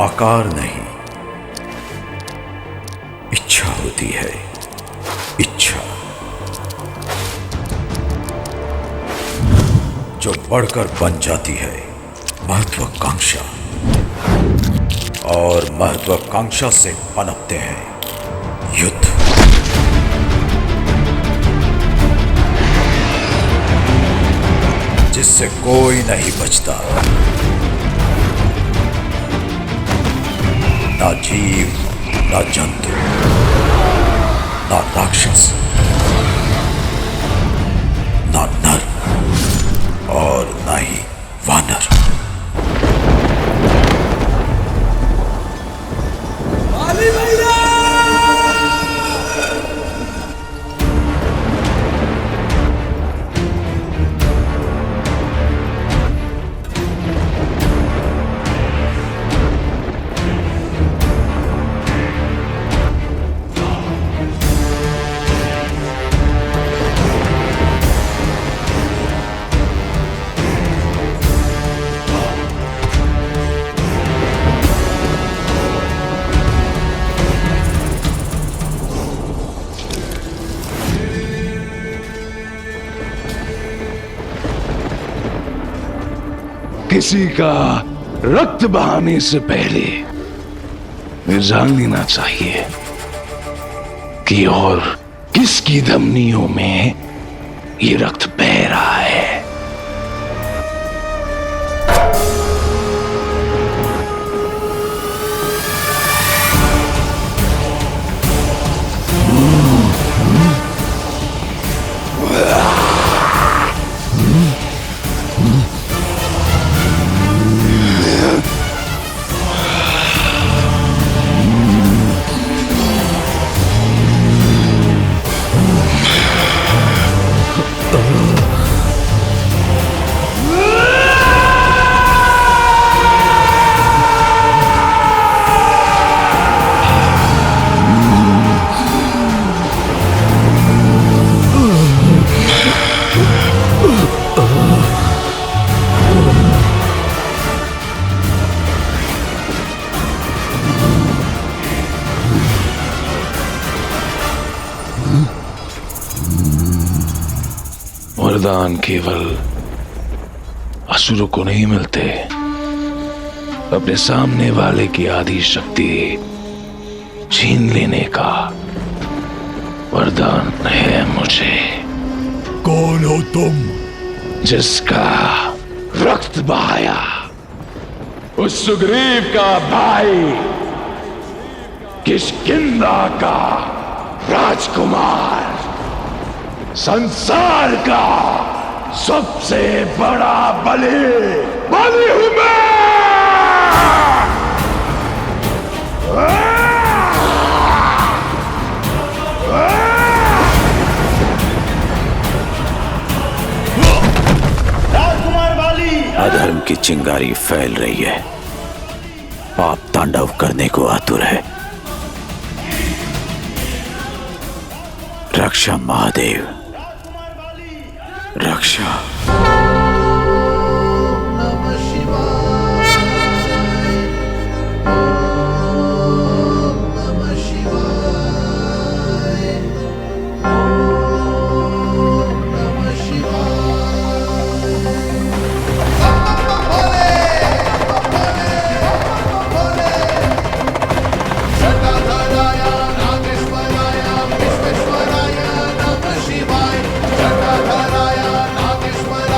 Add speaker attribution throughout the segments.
Speaker 1: आकार नहीं, इच्छा होती है। इच्छा जो बढ़कर बन जाती है महत्वाकांक्षा, और महत्वाकांक्षा से पनपते हैं युद्ध। जिससे कोई नहीं बचता, ना जीव, ना जंतु, ना राक्षस, ना नर और ना ही वानर।
Speaker 2: किसी का रक्त बहाने से पहले ये जान लेना चाहिए कि और किसकी धमनियों में ये रक्त बह रहा है। वरदान केवल असुरों को नहीं मिलते, अपने सामने वाले की आदि शक्ति छीन लेने का वरदान है मुझे।
Speaker 1: कौन हो तुम?
Speaker 2: जिसका रक्त बहाया उस सुग्रीव का भाई, किष्किंधा का राजकुमार, संसार का सबसे बड़ा बलि हूं मैं।
Speaker 3: राजकुमार बाली।
Speaker 1: अधर्म की चिंगारी फैल रही है, पाप तांडव करने को आतुर है। रक्षा महादेव, रक्षा।
Speaker 4: Viszwesvaraya Namah Shivaya, Jatadharaya Nageshwaraya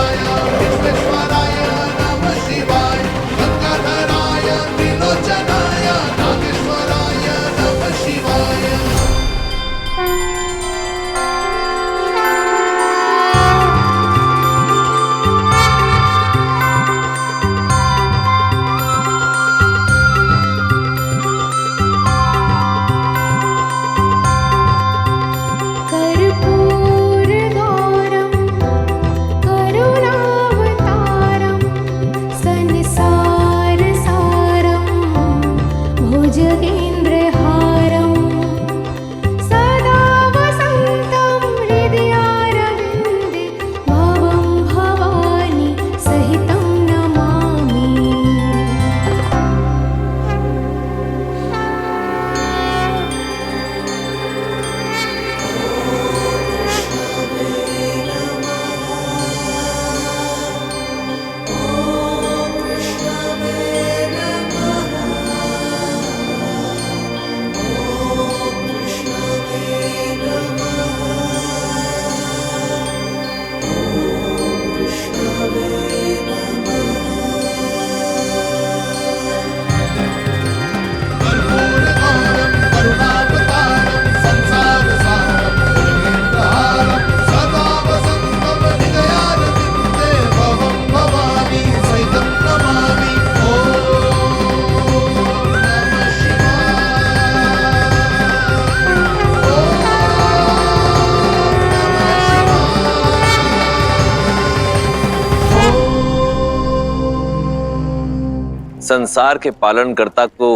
Speaker 3: संसार के पालनकर्ता को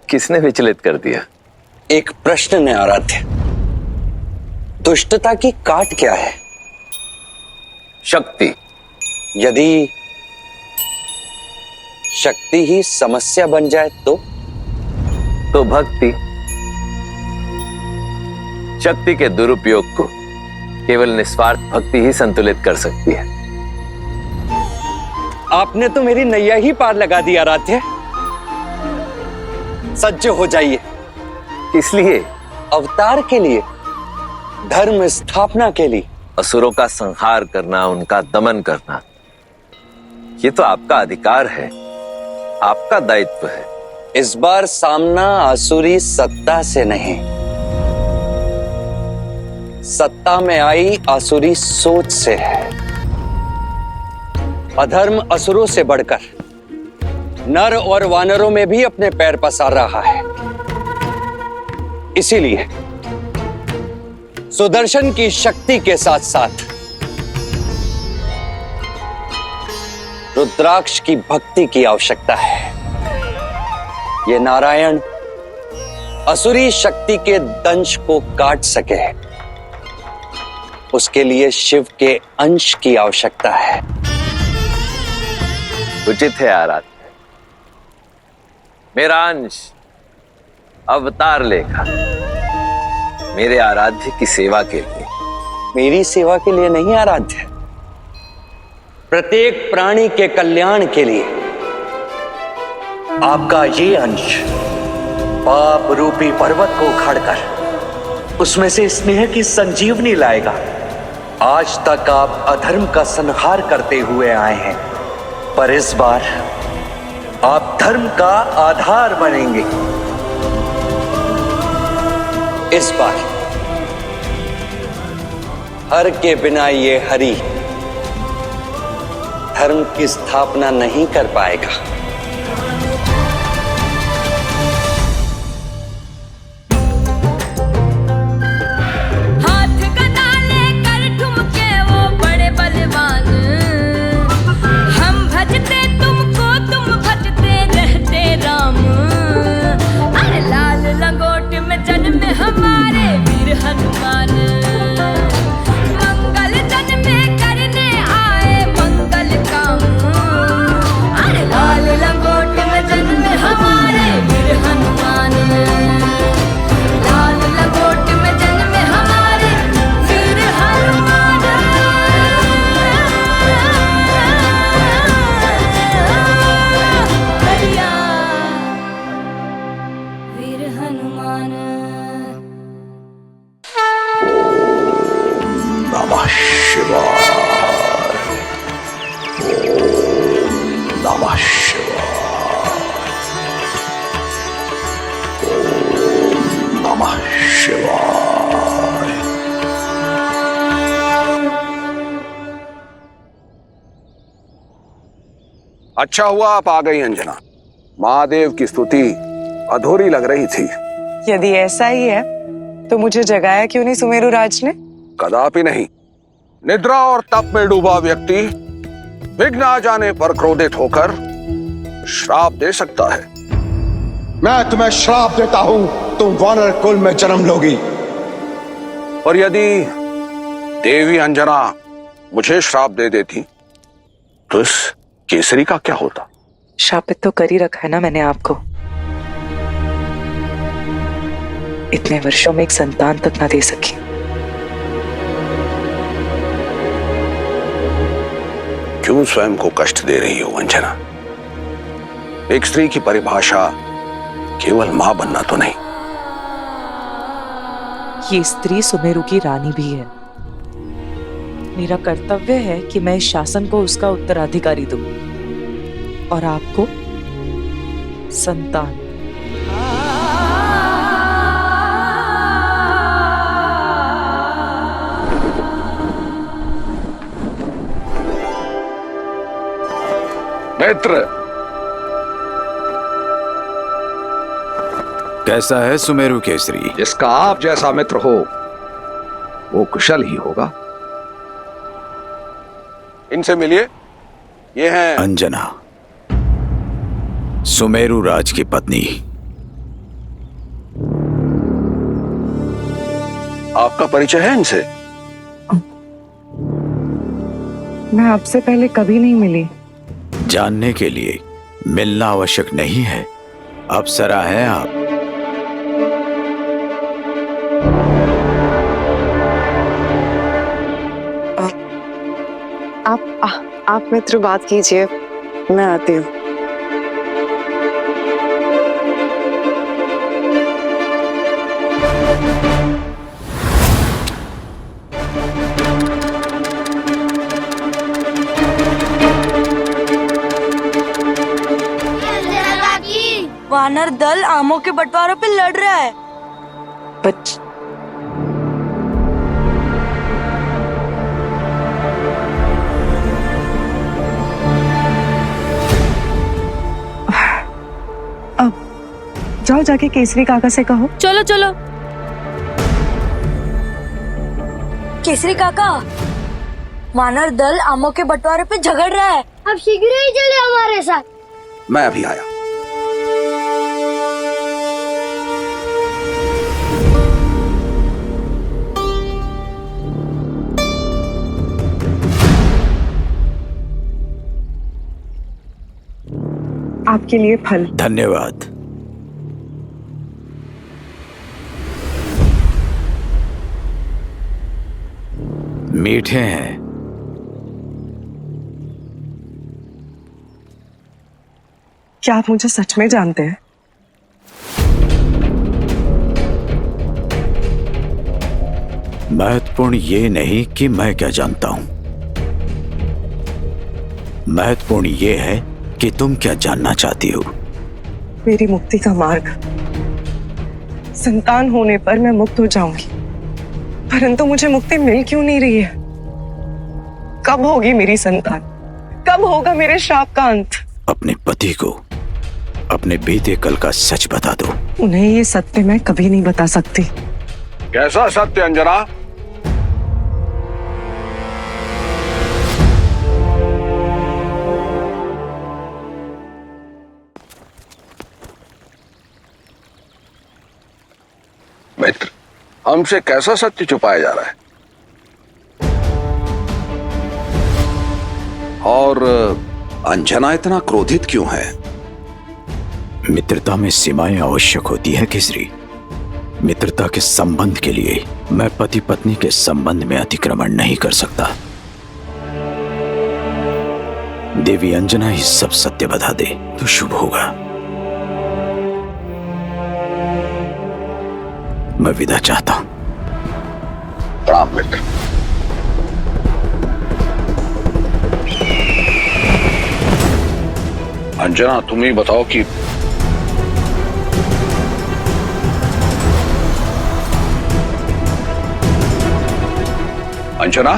Speaker 3: किसने विचलित कर दिया?
Speaker 4: एक प्रश्न है आराध्य, दुष्टता की काट क्या है?
Speaker 3: शक्ति।
Speaker 4: यदि शक्ति ही समस्या बन जाए तो
Speaker 3: भक्ति। शक्ति के दुरुपयोग को केवल निस्वार्थ भक्ति ही संतुलित कर सकती है।
Speaker 4: आपने तो मेरी नैया ही पार लगा दी आराध्य। सज्ज हो जाइए।
Speaker 3: किस लिए?
Speaker 4: अवतार के लिए, धर्म स्थापना के लिए।
Speaker 3: असुरों का संहार करना, उनका दमन करना, ये तो आपका अधिकार है, आपका दायित्व है।
Speaker 4: इस बार सामना आसुरी सत्ता से नहीं, सत्ता में आई आसुरी सोच से है। अधर्म असुरों से बढ़कर नर और वानरों में भी अपने पैर पसार रहा है। इसीलिए सुदर्शन की शक्ति के साथ साथ रुद्राक्ष की भक्ति की आवश्यकता है। ये नारायण असुरी शक्ति के दंश को काट सके, उसके लिए शिव के अंश की आवश्यकता है।
Speaker 3: उचित है आराध्य। मेरा अंश अवतार लेगा मेरे आराध्य की सेवा के लिए।
Speaker 4: मेरी सेवा के लिए नहीं आराध्य, प्रत्येक प्राणी के कल्याण के लिए। आपका ये अंश पाप रूपी पर्वत को उखाड़कर उसमें से स्नेह की संजीवनी लाएगा। आज तक आप अधर्म का संहार करते हुए आए हैं, पर इस बार आप धर्म का आधार बनेंगे। इस बार हर के बिना ये हरि धर्म की स्थापना नहीं कर पाएगा।
Speaker 5: अच्छा हुआ आप आ गई अंजना। महादेव की स्तुति अधूरी लग रही थी।
Speaker 6: यदि ऐसा ही है तो मुझे जगाया क्यों नहीं सुमेरु राज ने?
Speaker 5: कदापि नहीं। निद्रा और तप में डूबा व्यक्ति विघ्न आ जाने पर क्रोधित होकर श्राप दे सकता है।
Speaker 2: मैं तुम्हें श्राप देता हूं, तुम वानर कुल में जन्म लोगी।
Speaker 5: और यदि देवी अंजना मुझे श्राप दे देती तो इस केसरी का क्या होता?
Speaker 6: शापित तो कर ही रखा है ना मैंने आपको। इतने वर्षों में एक संतान तक ना दे सकी।
Speaker 5: क्यों स्वयं को कष्ट दे रही हो अंजना? एक स्त्री की परिभाषा केवल मां बनना तो नहीं।
Speaker 6: ये स्त्री सुमेरु की रानी भी है। मेरा कर्तव्य है कि मैं इस शासन को उसका उत्तराधिकारी दूं और आपको संतान।
Speaker 2: नेत्र,
Speaker 1: कैसा है सुमेरु केसरी?
Speaker 2: जिसका आप जैसा मित्र हो वो कुशल ही होगा।
Speaker 5: इनसे मिलिए। ये हैं
Speaker 1: अंजना। सुमेरु राज की पत्नी।
Speaker 5: आपका परिचय है इनसे?
Speaker 7: मैं आपसे पहले कभी नहीं मिली।
Speaker 1: जानने के लिए मिलना आवश्यक नहीं है। अप्सरा हैं आप।
Speaker 7: आप मित्र बात कीजिए, मैं आती हूँ।
Speaker 8: वानर दल आमों के बंटवारों पे लड़ रहा है।
Speaker 7: बच अब जाओ जाके केसरी काका से कहो।
Speaker 8: चलो चलो। केसरी काका, वानर दल आमों के बंटवारे पे झगड़ रहा है। अब शीघ्र ही चले हमारे साथ।
Speaker 5: मैं अभी आया।
Speaker 7: आपके लिए फल।
Speaker 1: धन्यवाद। मीठे हैं।
Speaker 7: क्या आप मुझे सच में जानते हैं?
Speaker 1: महत्वपूर्ण ये नहीं कि मैं क्या जानता हूं, महत्वपूर्ण ये है कि तुम क्या जानना चाहती हो।
Speaker 7: मेरी मुक्ति का मार्ग। संतान होने पर मैं मुक्त हो जाऊंगी, परंतु मुझे मुक्ति मिल क्यों नहीं रही है? कब होगी मेरी संतान? कब होगा मेरे श्राप का अंत?
Speaker 1: अपने पति को अपने बीते कल का सच बता दो।
Speaker 7: उन्हें ये सत्य मैं कभी नहीं बता सकती।
Speaker 5: कैसा सत्य अंजना? मित्र, हमसे कैसा सत्य छुपाया जा रहा है? और अंजना इतना क्रोधित क्यों है?
Speaker 1: मित्रता में सीमाएं आवश्यक होती है केसरी। मित्रता के संबंध के लिए मैं पति पत्नी के संबंध में अतिक्रमण नहीं कर सकता। देवी अंजना ही सब सत्य बता दे तो शुभ होगा। मैं विदा चाहता हूं।
Speaker 5: प्रणाम मित्र। अंजना, तुम ही बताओ कि अंजना,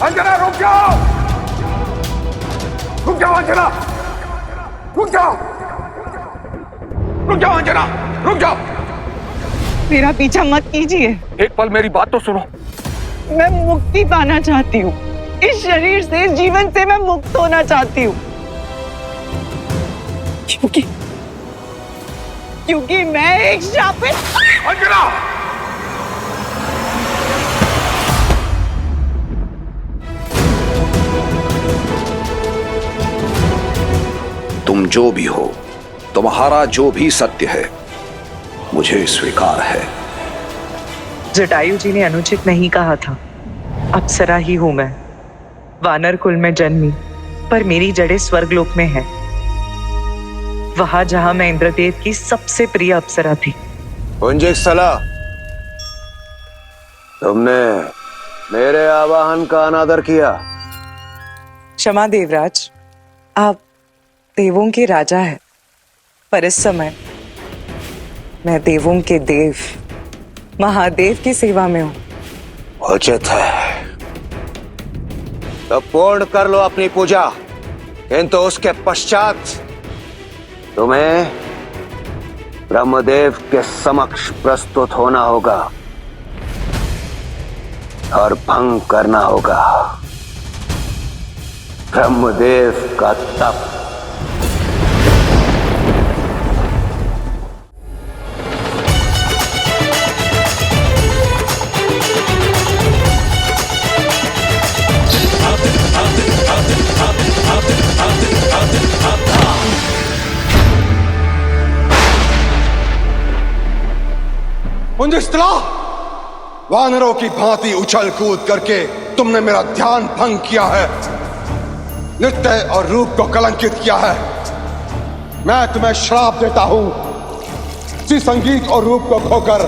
Speaker 5: अंजना रुक जाओ! रुक जाओ अंजना! रुक जाओ! रुक जाओ अंजना! रुक जाओ!
Speaker 7: मेरा पीछा मत कीजिए।
Speaker 5: एक पल मेरी बात तो सुनो।
Speaker 7: मैं मुक्ति पाना चाहती हूँ। इस शरीर से, इस जीवन से मैं मुक्त होना चाहती हूँ, क्योंकि मैं एक शापित।
Speaker 5: अंजना! तुम जो भी हो, तुम्हारा जो भी सत्य है, मुझे स्वीकार है।
Speaker 7: जटायु जी ने अनुचित नहीं कहा था। अप्सरा ही हूं मैं, वानर कुल में जन्मी, पर मेरी जड़ें स्वर्गलोक में है, वहां जहां मैं इंद्रदेव की सबसे प्रिय अप्सरा थी।
Speaker 3: पुंजिकस्थला, तुमने मेरे आवाहन का अनादर किया।
Speaker 7: क्षमा देवराज, आप देवों के राजा है, पर इस समय मैं देवों के देव महादेव की सेवा में हूं।
Speaker 3: उचित है, तो पूर्ण कर लो अपनी पूजा, किंतु उसके पश्चात
Speaker 5: ब्रह्मदेव के समक्ष प्रस्तुत होना होगा और भंग करना होगा ब्रह्मदेव का तप।
Speaker 2: पुंजिस्त्रा, वानरों की भांति उछल कूद करके तुमने मेरा ध्यान भंग किया है, नृत्य और रूप को कलंकित किया है। मैं तुम्हें श्राप देता हूं, इसी संगीत और रूप को खोकर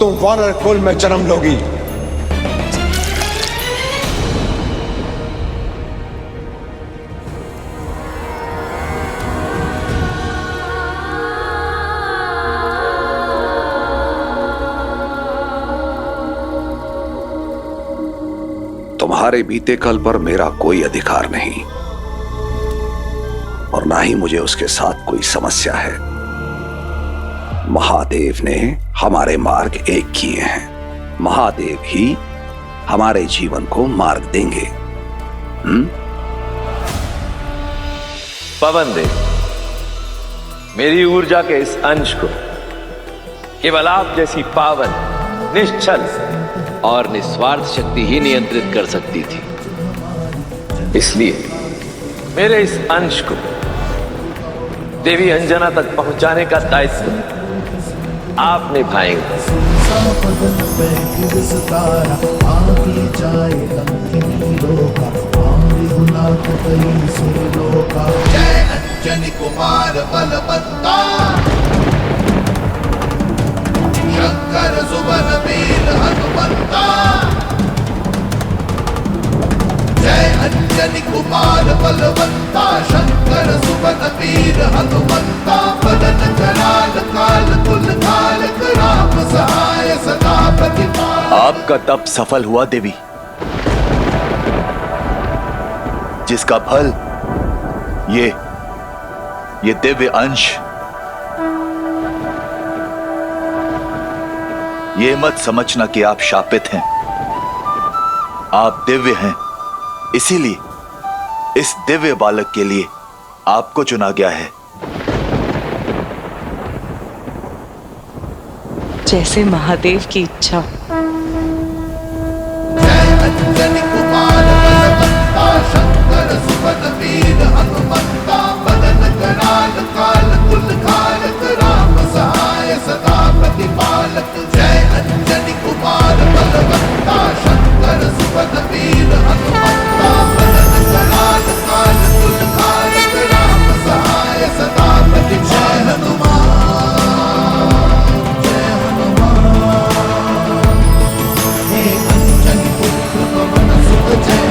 Speaker 2: तुम वानर कुल में जन्म लोगी।
Speaker 5: तुम्हारे बीते कल पर मेरा कोई अधिकार नहीं और ना ही मुझे उसके साथ कोई समस्या है। महादेव ने हमारे मार्ग एक किए हैं, महादेव ही हमारे जीवन को मार्ग देंगे।
Speaker 3: पवन देव, मेरी ऊर्जा के इस अंश को केवल आप जैसी पावन, निश्चल और निस्वार्थ शक्ति ही नियंत्रित कर सकती थी। इसलिए मेरे इस अंश को देवी अंजना तक पहुंचाने का दायित्व आप निभाएंगे।
Speaker 9: जय अंजनी कुमार बलवंता, शंकर सुवन वीर हनुमंता। जय अंजनी कुमार बलवंता, शंकर सुवन वीर हनुमंता। पवन कराल काल कुल कालक, राम सहाय सदा प्रतिपाल।
Speaker 1: आपका तप सफल हुआ देवी, जिसका फल ये दिव्य अंश। ये मत समझना कि आप शापित हैं, आप दिव्य हैं। इसीलिए इस दिव्य बालक के लिए आपको चुना गया है।
Speaker 6: जैसे महादेव की इच्छा।
Speaker 9: जय अंजनी कुमार बलवंता, शंकर सुवन वीर हनुमंता। पवन कराल काल कुल कालक, राम सहाय सदा प्रतिपालक। जय अंजनी कुमार बलवंता, शंकर सुवन वीर हनुमंता। पवन कराल काल कुल कालक, राम सहाय सदा प्रतिपालक। जय हनुमान, हे अंजनी पुत्र पवन सुत। जय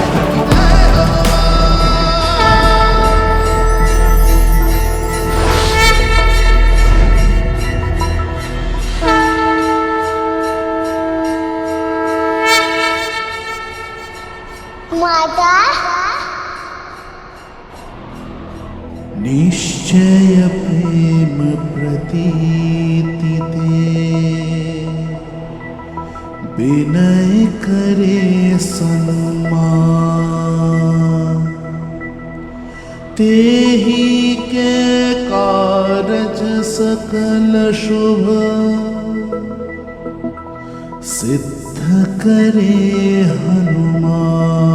Speaker 8: माता,
Speaker 9: निश्चय प्रेम प्रतीति ते, विनय करे सम्मान। तेहि के कारज सकल शुभ, सिद्ध करे हनुमान।